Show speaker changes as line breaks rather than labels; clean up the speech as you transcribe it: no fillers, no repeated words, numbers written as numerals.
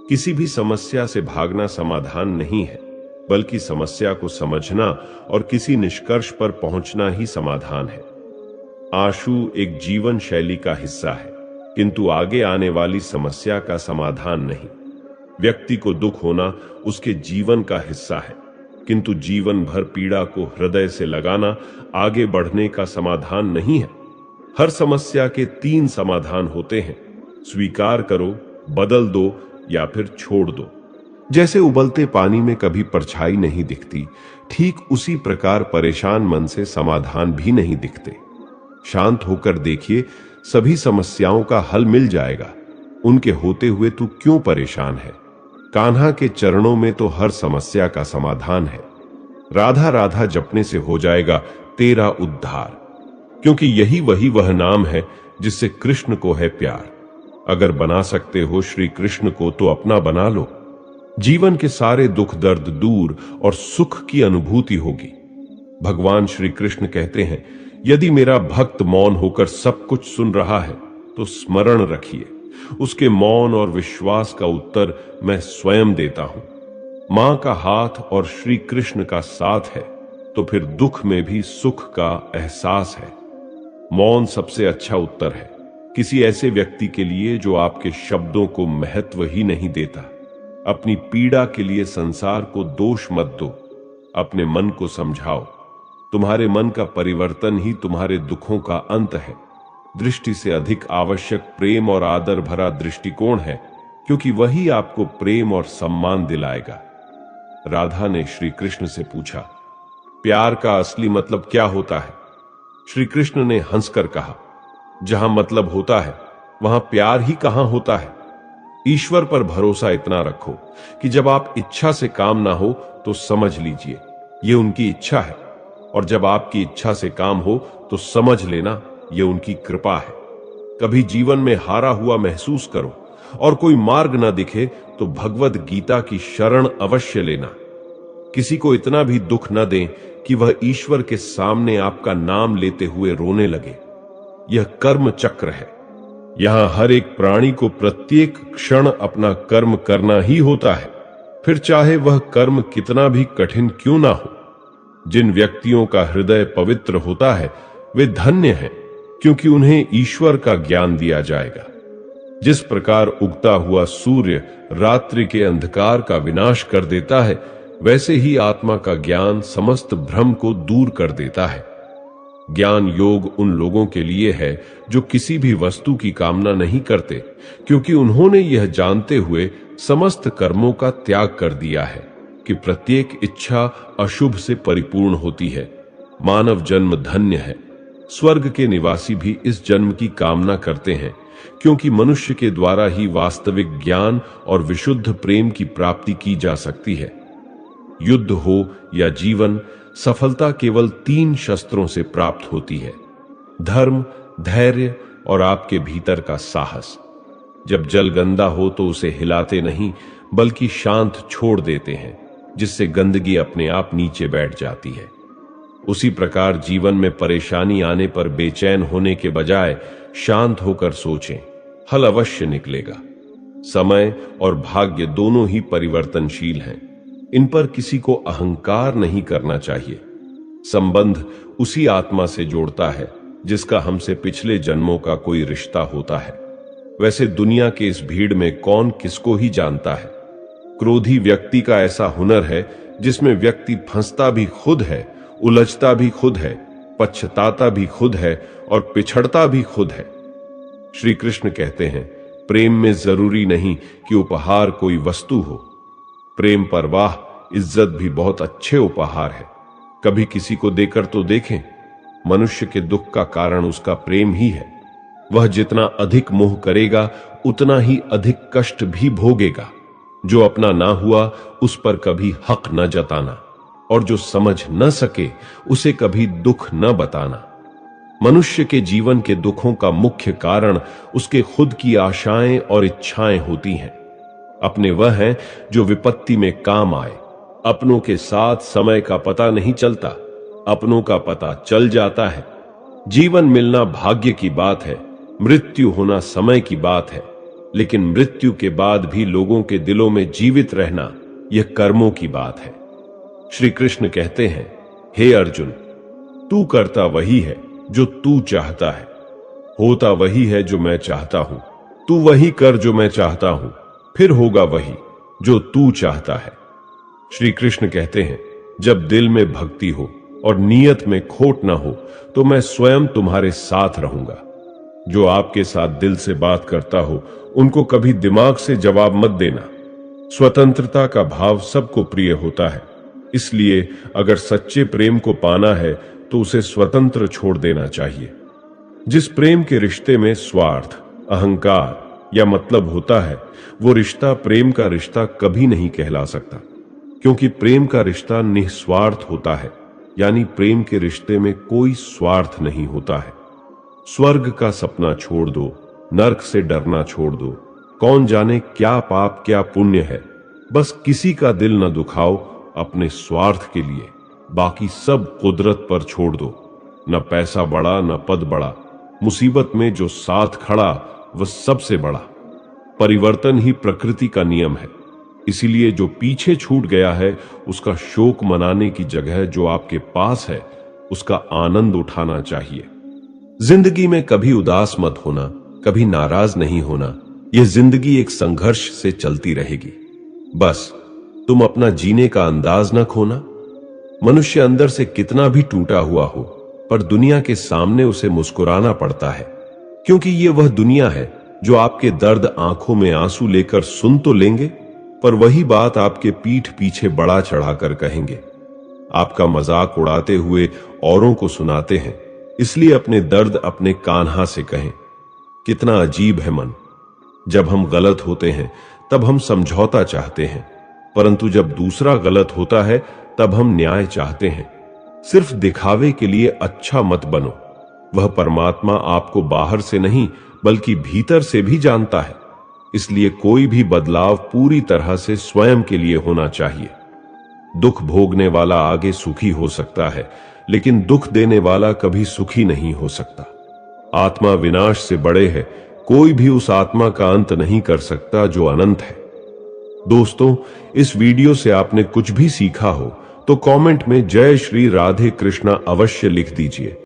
किसी भी समस्या से भागना समाधान नहीं है, बल्कि समस्या को समझना और किसी निष्कर्ष पर पहुंचना ही समाधान है। आंसू एक जीवन शैली का हिस्सा है, किंतु आगे आने वाली समस्या का समाधान नहीं। व्यक्ति को दुख होना उसके जीवन का हिस्सा है, किंतु जीवन भर पीड़ा को हृदय से लगाना आगे बढ़ने का समाधान नहीं है। हर समस्या के 3 समाधान होते हैं: स्वीकार करो, बदल दो या फिर छोड़ दो। जैसे उबलते पानी में कभी परछाई नहीं दिखती, ठीक उसी प्रकार परेशान मन से समाधान भी नहीं दिखते। शांत होकर देखिए, सभी समस्याओं का हल मिल जाएगा। उनके होते हुए तू क्यों परेशान है? कान्हा के चरणों में तो हर समस्या का समाधान है। राधा राधा जपने से हो जाएगा तेरा उद्धार, क्योंकि यही वह नाम है जिससे कृष्ण को है प्यार। अगर बना सकते हो श्री कृष्ण को तो अपना बना लो। जीवन के सारे दुख दर्द दूर और सुख की अनुभूति होगी। भगवान श्री कृष्ण कहते हैं, यदि मेरा भक्त मौन होकर सब कुछ सुन रहा है तो स्मरण रखिए, उसके मौन और विश्वास का उत्तर मैं स्वयं देता हूं। मां का हाथ और श्री कृष्ण का साथ है तो फिर दुख में भी सुख का एहसास है। मौन सबसे अच्छा उत्तर है किसी ऐसे व्यक्ति के लिए जो आपके शब्दों को महत्व ही नहीं देता। अपनी पीड़ा के लिए संसार को दोष मत दो, अपने मन को समझाओ। तुम्हारे मन का परिवर्तन ही तुम्हारे दुखों का अंत है। दृष्टि से अधिक आवश्यक प्रेम और आदर भरा दृष्टिकोण है, क्योंकि वही आपको प्रेम और सम्मान दिलाएगा। राधा ने श्री कृष्ण से पूछा, प्यार का असली मतलब क्या होता है? श्री कृष्ण ने हंसकर कहा, जहां मतलब होता है वहां प्यार ही कहां होता है। ईश्वर पर भरोसा इतना रखो कि जब आप इच्छा से काम ना हो तो समझ लीजिए ये उनकी इच्छा है, और जब आपकी इच्छा से काम हो तो समझ लेना ये उनकी कृपा है। कभी जीवन में हारा हुआ महसूस करो और कोई मार्ग ना दिखे तो भगवद गीता की शरण अवश्य लेना। किसी को इतना भी दुख न दें कि वह ईश्वर के सामने आपका नाम लेते हुए रोने लगे। यह कर्म चक्र है। यहां हर एक प्राणी को प्रत्येक क्षण अपना कर्म करना ही होता है, फिर चाहे वह कर्म कितना भी कठिन क्यों ना हो। जिन व्यक्तियों का हृदय पवित्र होता है वे धन्य हैं, क्योंकि उन्हें ईश्वर का ज्ञान दिया जाएगा। जिस प्रकार उगता हुआ सूर्य रात्रि के अंधकार का विनाश कर देता है, वैसे ही आत्मा का ज्ञान समस्त भ्रम को दूर कर देता है। ज्ञान योग उन लोगों के लिए है जो किसी भी वस्तु की कामना नहीं करते, क्योंकि उन्होंने यह जानते हुए समस्त कर्मों का त्याग कर दिया है कि प्रत्येक इच्छा अशुभ से परिपूर्ण होती है। मानव जन्म धन्य है। स्वर्ग के निवासी भी इस जन्म की कामना करते हैं, क्योंकि मनुष्य के द्वारा ही वास्तविक ज्ञान और विशुद्ध प्रेम की प्राप्ति की जा सकती है। युद्ध हो या जीवन, सफलता केवल 3 शस्त्रों से प्राप्त होती है: धर्म, धैर्य और आपके भीतर का साहस। जब जल गंदा हो तो उसे हिलाते नहीं, बल्कि शांत छोड़ देते हैं, जिससे गंदगी अपने आप नीचे बैठ जाती है। उसी प्रकार जीवन में परेशानी आने पर बेचैन होने के बजाय शांत होकर सोचें, हल अवश्य निकलेगा। समय और भाग्य दोनों ही परिवर्तनशील हैं। इन पर किसी को अहंकार नहीं करना चाहिए। संबंध उसी आत्मा से जोड़ता है जिसका हमसे पिछले जन्मों का कोई रिश्ता होता है। वैसे दुनिया के इस भीड़ में कौन किसको ही जानता है। क्रोधी व्यक्ति का ऐसा हुनर है जिसमें व्यक्ति फंसता भी खुद है, उलझता भी खुद है, पछताता भी खुद है और पिछड़ता भी खुद है। श्री कृष्ण कहते हैं, प्रेम में जरूरी नहीं कि उपहार कोई वस्तु हो। प्रेम परवाह, इज्जत भी बहुत अच्छे उपहार है। कभी किसी को देकर तो देखें। मनुष्य के दुख का कारण उसका प्रेम ही है। वह जितना अधिक मोह करेगा उतना ही अधिक कष्ट भी भोगेगा। जो अपना ना हुआ उस पर कभी हक न जताना, और जो समझ न सके उसे कभी दुख न बताना। मनुष्य के जीवन के दुखों का मुख्य कारण उसके खुद की आशाएं और इच्छाएं होती हैं। अपने वह हैं जो विपत्ति में काम आए। अपनों के साथ समय का पता नहीं चलता, अपनों का पता चल जाता है। जीवन मिलना भाग्य की बात है, मृत्यु होना समय की बात है, लेकिन मृत्यु के बाद भी लोगों के दिलों में जीवित रहना यह कर्मों की बात है। श्री कृष्ण कहते हैं, हे अर्जुन, तू करता वही है जो तू चाहता है, होता वही है जो मैं चाहता हूं। तू वही कर जो मैं चाहता हूं, फिर होगा वही जो तू चाहता है। श्री कृष्ण कहते हैं, जब दिल में भक्ति हो और नीयत में खोट ना हो तो मैं स्वयं तुम्हारे साथ रहूंगा। जो आपके साथ दिल से बात करता हो उनको कभी दिमाग से जवाब मत देना। स्वतंत्रता का भाव सबको प्रिय होता है, इसलिए अगर सच्चे प्रेम को पाना है तो उसे स्वतंत्र छोड़ देना चाहिए। जिस प्रेम के रिश्ते में स्वार्थ, अहंकार या मतलब होता है, वो रिश्ता प्रेम का रिश्ता कभी नहीं कहला सकता, क्योंकि प्रेम का रिश्ता निस्वार्थ होता है, यानी प्रेम के रिश्ते में कोई स्वार्थ नहीं होता है। स्वर्ग का सपना छोड़ दो, नरक से डरना छोड़ दो। कौन जाने क्या पाप क्या पुण्य है, बस किसी का दिल न दुखाओ अपने स्वार्थ के लिए, बाकी सब कुदरत पर छोड़ दो। न पैसा बड़ा न पद बड़ा, मुसीबत में जो साथ खड़ा वह सबसे बड़ा। परिवर्तन ही प्रकृति का नियम है, इसीलिए जो पीछे छूट गया है उसका शोक मनाने की जगह जो आपके पास है उसका आनंद उठाना चाहिए। जिंदगी में कभी उदास मत होना, कभी नाराज नहीं होना। यह जिंदगी एक संघर्ष से चलती रहेगी, बस तुम अपना जीने का अंदाज न खोना। मनुष्य अंदर से कितना भी टूटा हुआ हो, पर दुनिया के सामने उसे मुस्कुराना पड़ता है, क्योंकि ये वह दुनिया है जो आपके दर्द आंखों में आंसू लेकर सुन तो लेंगे, पर वही बात आपके पीठ पीछे बढ़ा चढ़ाकर कहेंगे। आपका मजाक उड़ाते हुए औरों को सुनाते हैं, इसलिए अपने दर्द अपने कान्हा से कहें। कितना अजीब है मन। जब हम गलत होते हैं तब हम समझौता चाहते हैं, परंतु जब दूसरा गलत होता है तब हम न्याय चाहते हैं। सिर्फ दिखावे के लिए अच्छा मत बनो। वह परमात्मा आपको बाहर से नहीं बल्कि भीतर से भी जानता है, इसलिए कोई भी बदलाव पूरी तरह से स्वयं के लिए होना चाहिए। दुख भोगने वाला आगे सुखी हो सकता है, लेकिन दुख देने वाला कभी सुखी नहीं हो सकता। आत्मा विनाश से बड़े है, कोई भी उस आत्मा का अंत नहीं कर सकता जो अनंत है। दोस्तों, इस वीडियो से आपने कुछ भी सीखा हो तो कमेंट में जय श्री राधे कृष्णा अवश्य लिख दीजिए।